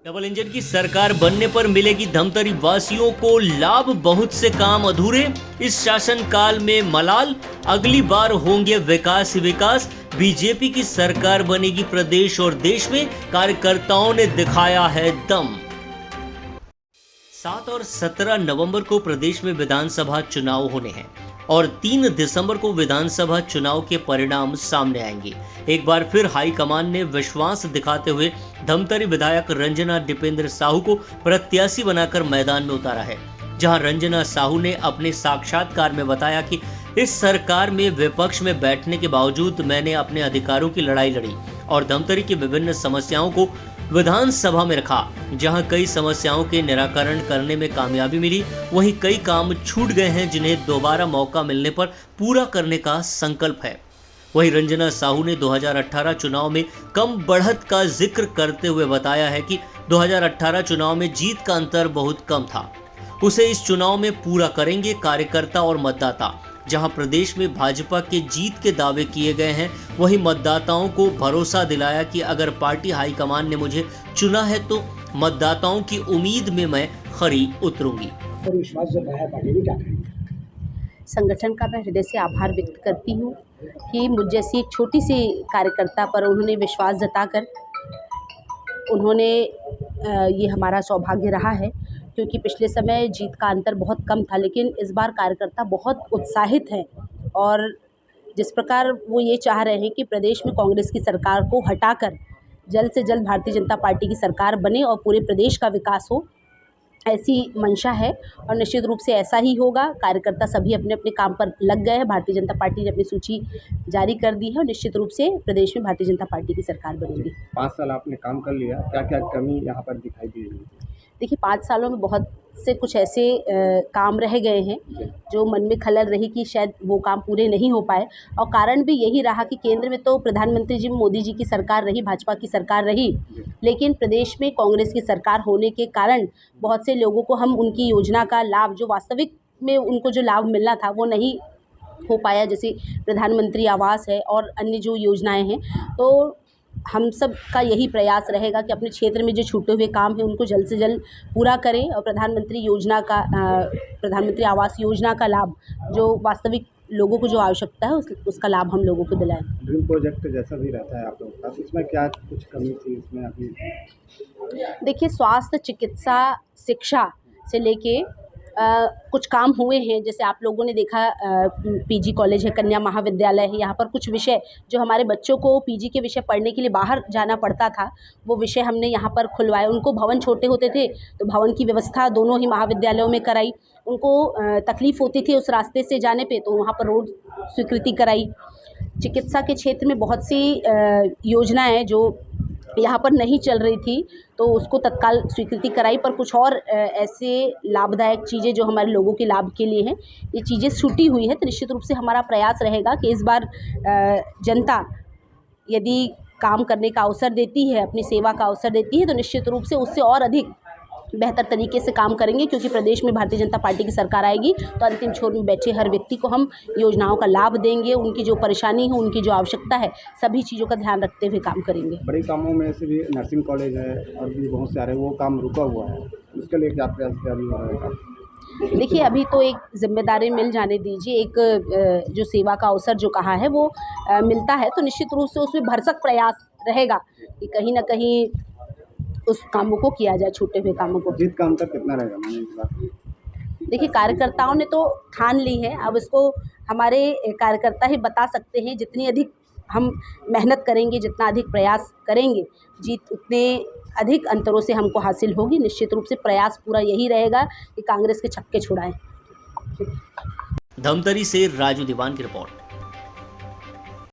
Double engine की सरकार बनने पर मिलेगी धमतरी वासियों को लाभ, बहुत से काम अधूरे इस शासन काल में मलाल, अगली बार होंगे विकास ही विकास, बीजेपी की सरकार बनेगी प्रदेश और देश में, कार्यकर्ताओं ने दिखाया है दम। 7 और 17 नवंबर को प्रदेश में विधानसभा चुनाव होने हैं और 3 दिसंबर को विधानसभा चुनाव के परिणाम सामने आएंगे। एक बार फिर हाईकमान ने विश्वास दिखाते हुए धमतरी विधायक रंजना दीपेंद्र साहू को प्रत्याशी बनाकर मैदान में उतारा है, जहां रंजना साहू ने अपने साक्षात्कार में बताया कि इस सरकार में विपक्ष में बैठने के बावजूद मैंने अपने अधिकारों की लड़ाई लड़ी और धमतरी की विभिन्न समस्याओं को विधानसभा में रखा। जहां कई समस्याओं के निराकरण करने में कामयाबी मिली, वहीं कई काम छूट गए हैं जिन्हें दोबारा मौका मिलने पर पूरा करने का संकल्प है। वहीं रंजना साहू ने 2018 चुनाव में कम बढ़त का जिक्र करते हुए बताया है कि 2018 चुनाव में जीत का अंतर बहुत कम था, उसे इस चुनाव में पूरा करेंगे कार्यकर्ता और मतदाता। जहां प्रदेश में भाजपा के जीत के दावे किए गए हैं, वहीं मतदाताओं को भरोसा दिलाया कि अगर पार्टी हाईकमान ने मुझे चुना है तो मतदाताओं की उम्मीद में मैं खरी उतरूंगी। विश्वास जताया पार्टी ने, क्या करेंगे? संगठन का मैं हृदय से आभार व्यक्त करती हूँ कि मुझ जैसी एक छोटी सी कार्यकर्ता पर उन्होंने विश्वास जताकर उन्होंने ये हमारा सौभाग्य रहा है, क्योंकि पिछले समय जीत का अंतर बहुत कम था, लेकिन इस बार कार्यकर्ता बहुत उत्साहित हैं और जिस प्रकार वो ये चाह रहे हैं कि प्रदेश में कांग्रेस की सरकार को हटाकर जल्द से जल्द भारतीय जनता पार्टी की सरकार बने और पूरे प्रदेश का विकास हो, ऐसी मंशा है और निश्चित रूप से ऐसा ही होगा। कार्यकर्ता सभी अपने अपने काम पर लग गए हैं। भारतीय जनता पार्टी ने अपनी सूची जारी कर दी है और निश्चित रूप से प्रदेश में भारतीय जनता पार्टी की सरकार बनेगी। 5 साल आपने काम कर लिया, क्या क्या कमी यहाँ पर दिखाई दी? देखिए, 5 सालों में बहुत से कुछ ऐसे काम रह गए हैं जो मन में खलल रही कि शायद वो काम पूरे नहीं हो पाए, और कारण भी यही रहा कि केंद्र में तो प्रधानमंत्री जी मोदी जी की सरकार रही, भाजपा की सरकार रही, लेकिन प्रदेश में कांग्रेस की सरकार होने के कारण बहुत से लोगों को हम उनकी योजना का लाभ, जो वास्तविक में उनको जो लाभ मिलना था वो नहीं हो पाया, जैसे प्रधानमंत्री आवास है और अन्य जो योजनाएँ हैं। तो हम सब का यही प्रयास रहेगा कि अपने क्षेत्र में जो छूटे हुए काम हैं उनको जल्द से जल्द पूरा करें और प्रधानमंत्री आवास योजना का लाभ, जो वास्तविक लोगों को जो आवश्यकता है उसका लाभ हम लोगों को दिलाएं। ड्रीम प्रोजेक्ट जैसा भी रहता है आप लोगों का, इसमें क्या कुछ कमी थी इसमें अभी? देखिए, स्वास्थ्य, चिकित्सा, शिक्षा से लेके कुछ काम हुए हैं। जैसे आप लोगों ने देखा, पीजी कॉलेज है, कन्या महाविद्यालय है, यहाँ पर कुछ विषय जो हमारे बच्चों को पीजी के विषय पढ़ने के लिए बाहर जाना पड़ता था, वो विषय हमने यहाँ पर खुलवाए। उनको भवन छोटे होते थे तो भवन की व्यवस्था दोनों ही महाविद्यालयों में कराई। उनको तकलीफ़ होती थी उस रास्ते से जाने पे, तो वहाँ पर रोड स्वीकृति कराई। चिकित्सा के क्षेत्र में बहुत सी योजनाएँ जो यहाँ पर नहीं चल रही थी तो उसको तत्काल स्वीकृति कराई, पर कुछ और ऐसे लाभदायक चीज़ें जो हमारे लोगों के लाभ के लिए हैं, ये चीज़ें छूटी हुई है। तो निश्चित रूप से हमारा प्रयास रहेगा कि इस बार जनता यदि काम करने का अवसर देती है, अपनी सेवा का अवसर देती है, तो निश्चित रूप से उससे और अधिक बेहतर तरीके से काम करेंगे, क्योंकि प्रदेश में भारतीय जनता पार्टी की सरकार आएगी तो अंतिम छोर में बैठे हर व्यक्ति को हम योजनाओं का लाभ देंगे। उनकी जो परेशानी है, उनकी जो आवश्यकता है, सभी चीज़ों का ध्यान रखते हुए काम करेंगे। बड़े कामों में से भी नर्सिंग कॉलेज है और भी बहुत सारे वो काम रुका हुआ है, उसके लिए क्या प्रयास जारी हो रहा है? देखिए, अभी तो एक जिम्मेदारी मिल जाने दीजिए। एक जो सेवा का अवसर जो कहा है वो मिलता है, तो निश्चित रूप से उसमें भरसक प्रयास रहेगा कि कहीं ना कहीं उस कामों को किया जाए, छूटे हुए कामों को। जीत का अंतर कितना रहेगा मैंने इस बार? देखिए, कार्यकर्ताओं ने तो ठान ली है, अब इसको हमारे कार्यकर्ता ही बता सकते हैं। जितनी अधिक हम मेहनत करेंगे, जितना अधिक प्रयास करेंगे, जीत उतने अधिक अंतरों से हमको हासिल होगी। निश्चित रूप से प्रयास पूरा यही रहेगा कि कांग्रेस के छक्के छुड़ाएं। धमतरी से राजू दीवान की रिपोर्ट।